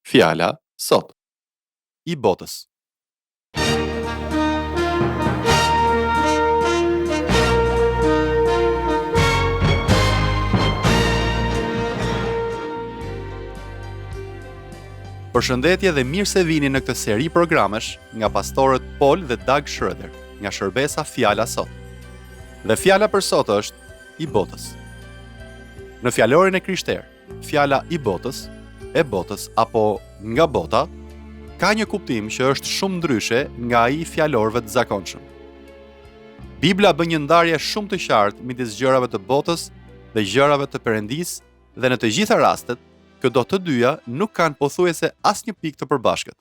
Fjala sot. I botës. Përshëndetje dhe mirë se vini në këtë seri programesh nga pastorët Paul dhe Doug Schroeder, nga shërbesa Fjala sot. Dhe fjala për sot është i botës. Në fjalorin e krishterë, fjala i botës, e botës apo nga bota, ka një kuptim që është shumë ndryshe nga ai i fjalorëve të zakonshëm. Bibla bën një ndarje shumë të qartë midis gjërave të botës dhe gjërave të Perëndisë, dhe në të gjitha rastet, këto të dyja nuk kanë pothuajse asnjë pikë të përbashkët.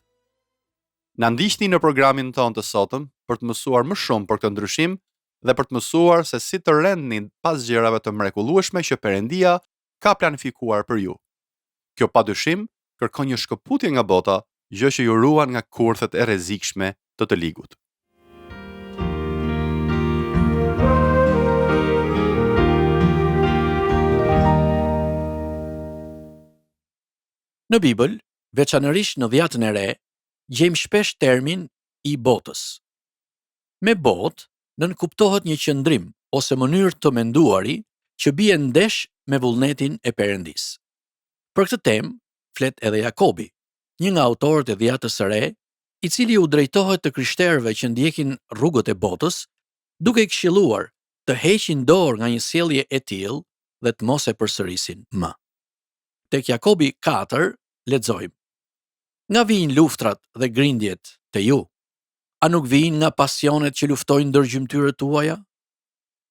Na ndiqni në programin tonë të sotëm për të mësuar më shumë për këtë ndryshim dhe për të mësuar se si të rendni pas gjërave të mrekullueshme që Perëndia ka planifikuar për ju. Kjo padyshim kërkon një shkëputje nga bota, gjë që ju ruan nga kurthet e rrezikshme të ligut. Në Bibël, veçanërisht në Dhjetën e Re, gjejmë shpesh termin i botës. Me botë nënkuptohet një qëndrim ose mënyrë të menduari që bie ndesh me vullnetin e Perëndisë. Për këtë temë flet edhe Jakobi, një nga autorët e Dhjetës së Re, i cili u drejtohet të krishterëve që ndjekin rrugët e botës, duke i këshilluar të heqin dorë nga një sjellje e tillë dhe të mos e përsërisin më. Tek Jakobi 4 lexojmë: Nga vijnë luftrat dhe grindjet te ju? A nuk vijnë nga pasionet që luftojnë ndër gjymtyrët tuaja?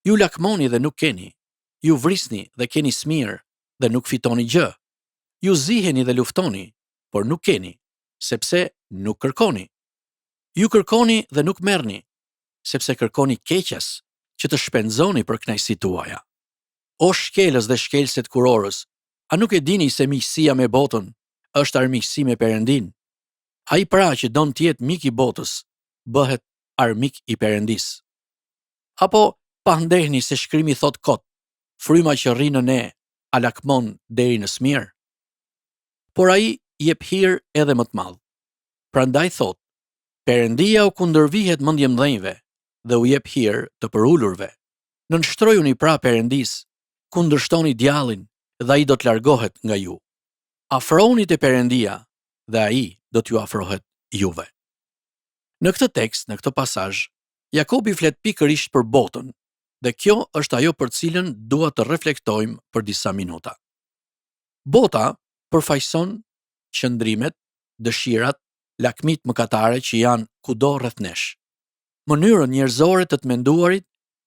Ju lakmoni dhe nuk keni, ju vrisni dhe keni smir dhe nuk fitoni gjë. Ju ziheni dhe luftoni, por nuk keni, sepse nuk kërkoni. Ju kërkoni dhe nuk merrni, sepse kërkoni keqes që të shpenzoni për kënaqësitë tuaja. O shkelës dhe shkelëset kurorës, a nuk e dini se miqësia me botën është armiqësi me Perëndin? Ai pra që don të jetë mik i botës, bëhet armik i Perëndisë. Apo pa ndehni se shkrimi thot kot, fryma që rri në ne a lakmon deri në smir? Por ai jep hir edhe më të madh. Prandaj thot: Perëndia u kundërvihet mendjemdhënjve dhe u jep hir të përulurve. Nënshtrojuni pra Perëndisë, kundërshtoni djallin dhe ai do të largohet nga ju. Afrohuni te Perëndia dhe ai do t'ju afrohet juve. Në këtë tekst, në këtë pasazh, Jakobi flet pikërisht për botën, dhe kjo është ajo për cilën dua të reflektojmë për disa minuta. Bota përfaqëson qëndrimet, dëshirat, lakmit mëkatare që janë kudo rreth nesh. Mënyrën njerëzore të menduarit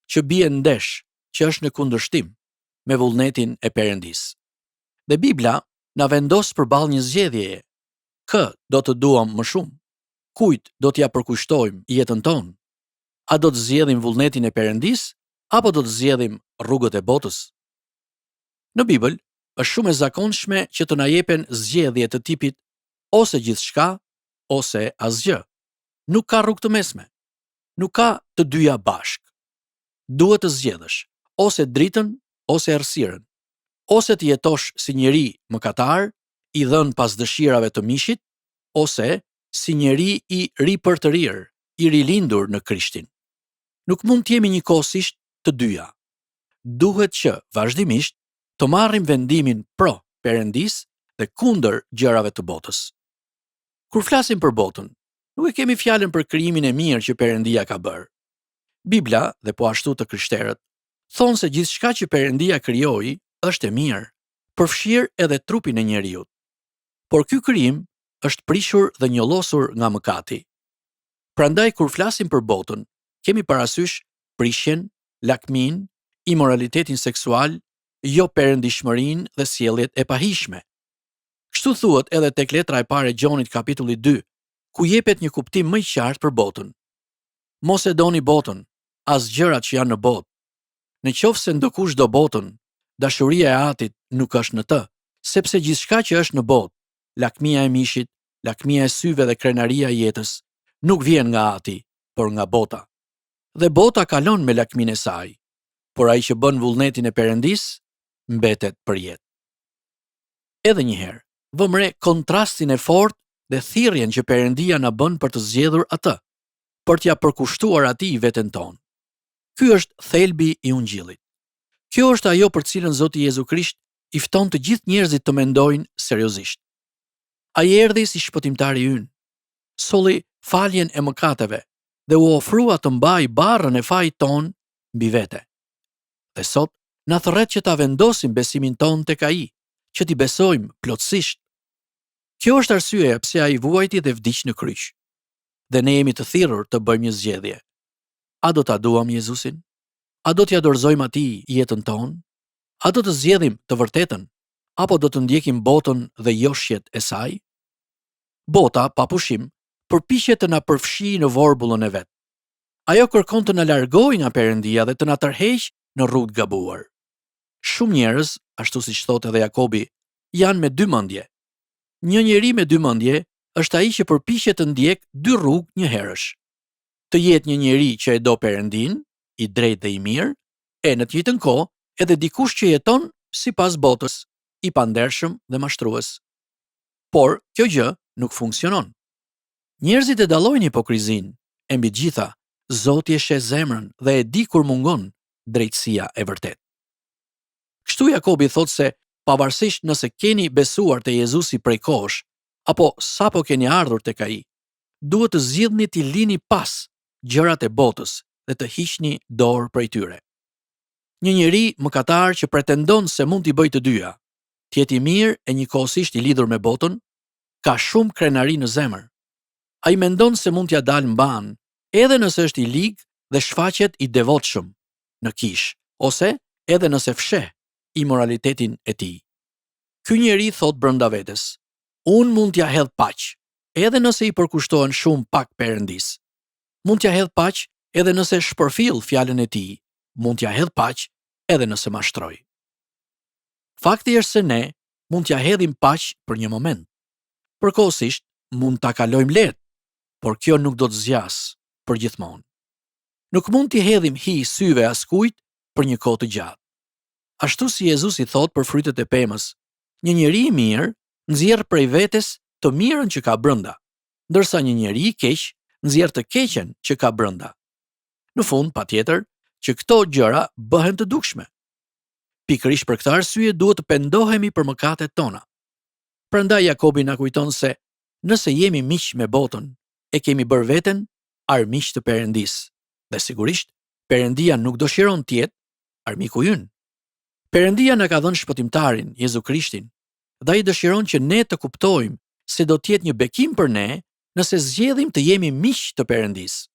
që bie ndesh, që është në kundërshtim me vullnetin e Perëndisë. Dhe Bibla na vendos përballë një zgjedhjeje. Kë do të duam më shumë? Kujt do t'ja përkushtojmë jetën tonë? A do të zgjedhim vullnetin e Perëndisë apo do të zgjedhim rrugët e botës? Në Bibël është shumë e zakonshme që të na jepen zgjedhje të tipit ose gjithçka ose asgjë. Nuk ka rrugë të mesme. Nuk ka të dyja bashk. Duhet të zgjedhësh ose dritën ose errësirën, ose të jetosh si njeri mëkatar, i dhënë pas dëshirave të mishit, ose si njeri i ripërtërir, i rilindur në Krishtin. Nuk mund të jemi njëkohësisht të dyja. Duhet që vazhdimisht të marrim vendimin pro Perëndisë dhe kundër gjërave të botës. Kur flasim për botën, nuk e kemi fjalën për krijimin e mirë që Perëndia ka bërë. Bibla dhe po ashtu të krishterët thonë se gjithçka që Perëndia krijoi është e mirë, përfshirë edhe trupin e njeriut. Por ky krijim është prishur dhe njollosur nga mëkati. Prandaj kur flasim për botën, kemi parasysh prishjen, lakmin, imoralitetin seksual, jo perëndishmërinë dhe sjelljet e pahishme. Kështu thuhet edhe tek letra e parë e Gjonit kapitulli 2, ku jepet një kuptim më i qartë për botën. Mos e doni botën, as gjërat që janë në botë. Nëse ndokush do botën, dashuria e Atit nuk është në të, sepse gjithçka që është në botë, lakmia e mishit, lakmia e syve dhe krenaria e jetës, nuk vjen nga Ati, por nga bota. Dhe bota kalon me lakminë e saj, por ai që bën vullnetin e Perëndisë mbetet për jetë. Edhe një herë, vëmë re kontrastin e fortë dhe thirrjen që Perëndia na bën për të zgjedhur atë, për t'ia përkushtuar atij veten tonë. Ky është thelbi i Ungjillit. Kjo është ajo për cilën Zoti Jezu Krisht i fton të gjithë njerëzit të mendojnë seriozisht. Ai erdhi si shpëtimtari ynë, solli faljen e mëkateve dhe u ofrua të mbajë barrën e fajit ton mbi vete. Dhe sot na thërret që ta vendosim besimin ton tek ai, që t'i besojmë plotësisht. Kjo është arsyeja pse ai vuajti dhe vdiq në kryq. Dhe ne jemi të thirrur të bëjmë një zgjedhje. A do ta duam Jezusin? A do t'ia dorëzojmë atij jetën tonë? A do të zgjedhim të vërtetën, apo do të ndjekim botën dhe joshjet e saj? Bota, pa pushim, përpiqet të na përfshijë në vorbullën e vet. Ajo kërkon të na largojë nga Perëndia dhe të na tërheqë në rrugë gabuar. Shumë njerëz, ashtu siç thotë edhe Jakobi, janë me dy mendje. Një njeri me dy mendje është ai që përpiqet të ndjek dy rrugë njëherësh. Të jetë një njeri që e do Perëndin, i drejtë dhe i mirë, e në të njëjtën kohë edhe dikush që jeton sipas botës, i pandershëm dhe mashtrues. Por kjo gjë nuk funksionon. Njerëzit e dallojnë hipokrizinë, e mbi gjitha, Zoti e sheh zemrën dhe e di kur mungon drejtësia e vërtetë. Kështu Jakobi thotë se pavarësisht nëse keni besuar te Jezusi prej kohësh, apo sapo keni ardhur tek ai, duhet të zgjidhni t'i lini pas gjërat e botës dhe të hiqni dorë prej tyre. Një njeri mëkatar që pretendon se mund t'i bëjë të dyja, të jetë i mirë e njëkohësisht i lidhur me botën, ka shumë krenari në zemër. Ai mendon se mund t'ia dalë mban, edhe nëse është i ligë dhe shfaqet i devotshëm në kish, ose edhe nëse fsheh imoralitetin e tij. Ky njeri thot brenda vetes: "Unë mund t'ja hedh paq, edhe nëse i përkushtohen shumë pak Perëndis. Mund t'ja hedh paq edhe nëse shpërfill fjalën e tij, mund t'ja hedh paq edhe nëse mashtroj." Fakti është se ne mund t'ja hedhim paq për një moment. Përkohësisht mund ta kalojmë lehtë, por kjo nuk do të zgjas për gjithmonë. Nuk mund t'i hedhim hi syve askujt për një kohë të gjatë. Ashtu si Jezusi thot për frytet e pemës, një njeri i mirë nxjerr prej vetes të mirën që ka brenda, ndërsa një njeri i keq nxjerr të keqen që ka brenda. Në fund, patjetër, që këto gjëra bëhen të dukshme. Pikërisht për këtë arsye duhet të pendohemi për mëkatet tona. Prandaj Jakobi na kujton se nëse jemi miq me botën, e kemi bërë veten armiq të Perëndis. Dhe sigurisht, Perëndia nuk dëshiron të jetë armiku ynë. Perëndia na ka dhënë shpëtimtarin, Jezu Krishtin, dhe ai dëshiron që ne të kuptojmë se do të jetë një bekim për ne nëse zgjedhim të jemi miq të Perëndis.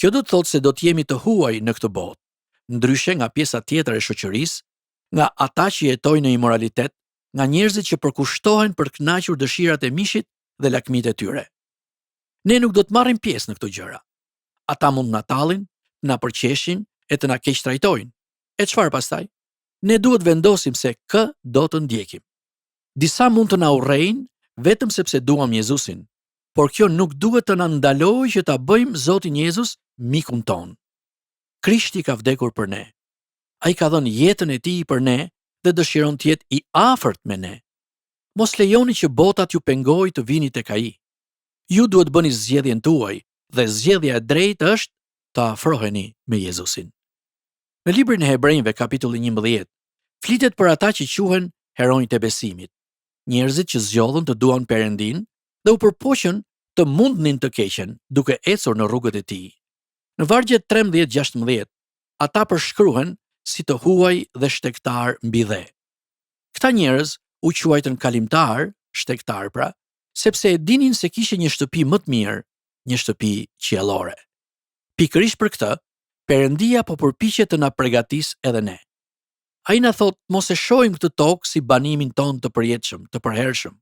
Kjo do të thotë se do të jemi të huaj në këtë botë, ndryshe nga pjesa tjetër e shoqërisë, nga ata që jetojnë në imoralitet, nga njerëzit që përkushtohen për të kënaqur dëshirat e mishit dhe lakmitë e tyre. Ne nuk do të marrim pjesë në këto gjëra. Ata mund na tallin, të na përqeshin e të na keq trajtojnë. E çfarë pastaj? Ne duhet vendosim se kë do të ndjekim. Disa mund të na urrejnë vetëm sepse duam Jezusin, por kjo nuk duhet të na ndalojë që ta bëjmë Zotin Jezus mikun ton. Krishti ka vdekur për ne. Ai ka dhënë jetën e tij për ne dhe dëshiron të jetë i afërt me ne. Mos lejoni që bota t'ju pengojë të vini tek ai. Ju duhet bëni zgjedhjen tuaj dhe zgjedhja e drejtë është të afroheni me Jezusin. Në librin e Hebrejve kapitulli 11 flitet për ata që quhen heronjtë e besimit, njerëzit që zgjodhën të duan Perëndin dhe u përpoqën të mundnin të keqen duke ecur në rrugët e tij. Në vargjet 13-16 ata përshkruhen si të huaj dhe shtektar mbi dhe. Këta njerëz u quajtën kalimtar, shtektar pra, sepse e dinin se kishin një shtëpi më të mirë, një shtëpi qiellore. Pikërisht për këtë, Perëndia po përpiqet të na përgatisë edhe ne. Ai na thot mos e shohim këtë tokë si banimin ton të përjetshëm, të përhershëm.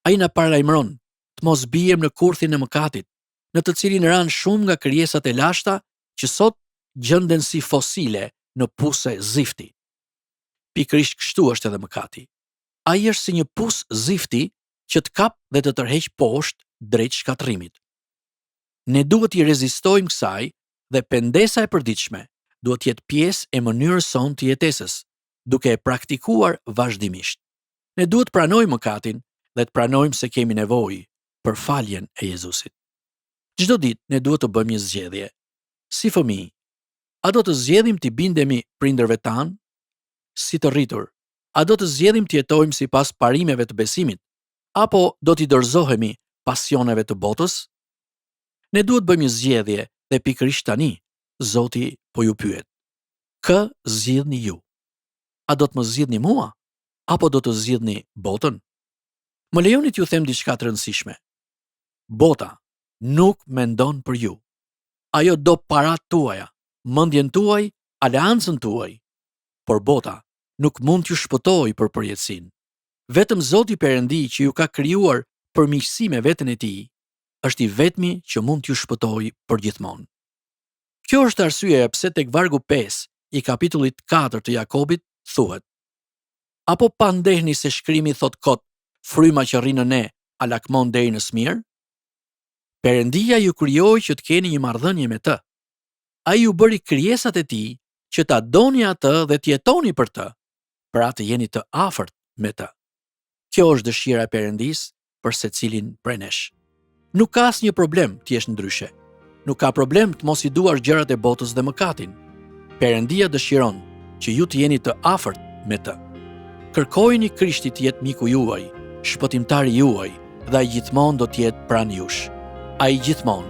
Ai na paralajmëron të mos bijem në kurthin e mëkatit, në të cilin ranë shumë nga krijesat e lashta që sot gjenden si fosile në puse zifti. Pikërisht kështu është edhe mëkati. Ai është si një pus zifti që të kap dhe të tërheq poshtë drejt shkatrimit. Ne duhet i rezistojmë kësaj dhe pendesa e përditshme duhet jetë pjesë e mënyrës sonë të jetesës, duke e praktikuar vazhdimisht. Ne duhet pranojmë mëkatin dhe të pranojmë se kemi nevojë për faljen e Jezusit. Çdo ditë ne duhet të bëjmë një zgjedhje. Si fëmijë, a do të zgjedhim të bindemi prindërve tanë? Si të rritur, a do të zgjedhim të jetojmë sipas parimeve të besimit, apo do t'i dorëzohemi pasioneve të botës? Ne duhet bëjmë një zgjedhje dhe pikërisht tani, Zoti po ju pyet. Kë zgjidhni ju? A do të më zgjidhni mua, apo do të zgjidhni botën? Më lejoni t'ju them diçka të rëndësishme. Bota nuk mendon për ju. Ajo do paratë tuaja, mendjen tuaj, aleancën tuaj, por bota nuk mund t'ju shpëtojë për përjetësinë. Vetëm Zoti Perëndi që ju ka krijuar për miqësi me veten e Tij, është i vetmi që mund t'ju shpëtojë përgjithmonë. Kjo është arsyeja pse tek vargu 5 i kapitullit 4 të Jakobit thuhet: Apo pa ndehni se shkrimi thot kot, fryma që rri në ne a lakmon deri në smir? Perëndia ju krijoi që të keni një marrëdhënie me të. Ai ju bëri krijesat e Tij që ta doni atë dhe të jetoni për të, pra të jeni të afërt me të. Kjo është dëshira e Perëndisë për secilin prej nesh. Nuk ka asnjë problem të jesh ndryshe. Nuk ka problem të mos i duash gjërat e botës dhe mëkatin. Perëndia dëshiron që ju të jeni të afërt me të. Kërkojini Krishtit të jetë miku juaj, shpëtimtari juaj, dhe ai gjithmonë do të jetë pranë jush. Ai gjithmonë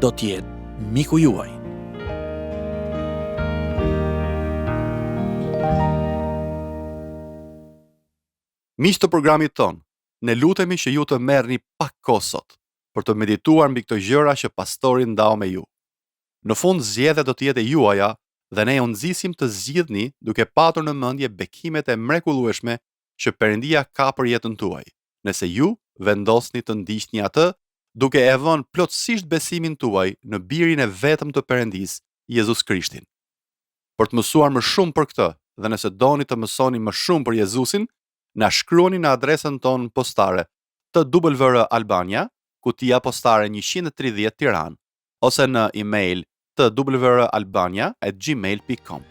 do të jetë miku juaj. Miq të programit ton, ne lutemi që ju të merrni pak kohë sot për të medituar mbi këto gjëra që pastori ndau me ju. Në fund zgjedhja do të jetë e juaja dhe ne ju nxisim të zgjidhni duke patur në mendje bekimet e mrekullueshme që Perëndia ka për jetën tuaj. Nëse ju vendosni të ndiqni atë, duke e vënë plotësisht besimin tuaj në birin e vetëm të Perëndisë, Jezus Krishtin. Për të mësuar më shumë për këtë dhe nëse doni të mësoni më shumë për Jezusin, na shkruani në adresën tonë postare TWR Albania, kutia postare 130 Tiranë, ose në email twralbania@gmail.com.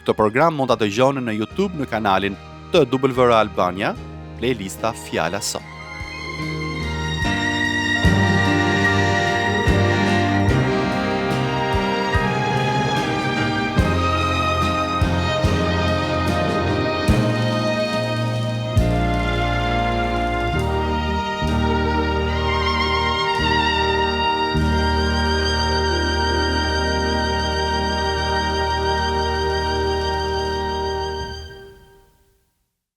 Këtë program mund ta dëgjoni në YouTube në kanalin TWR Albania, playlista Fjala Sot.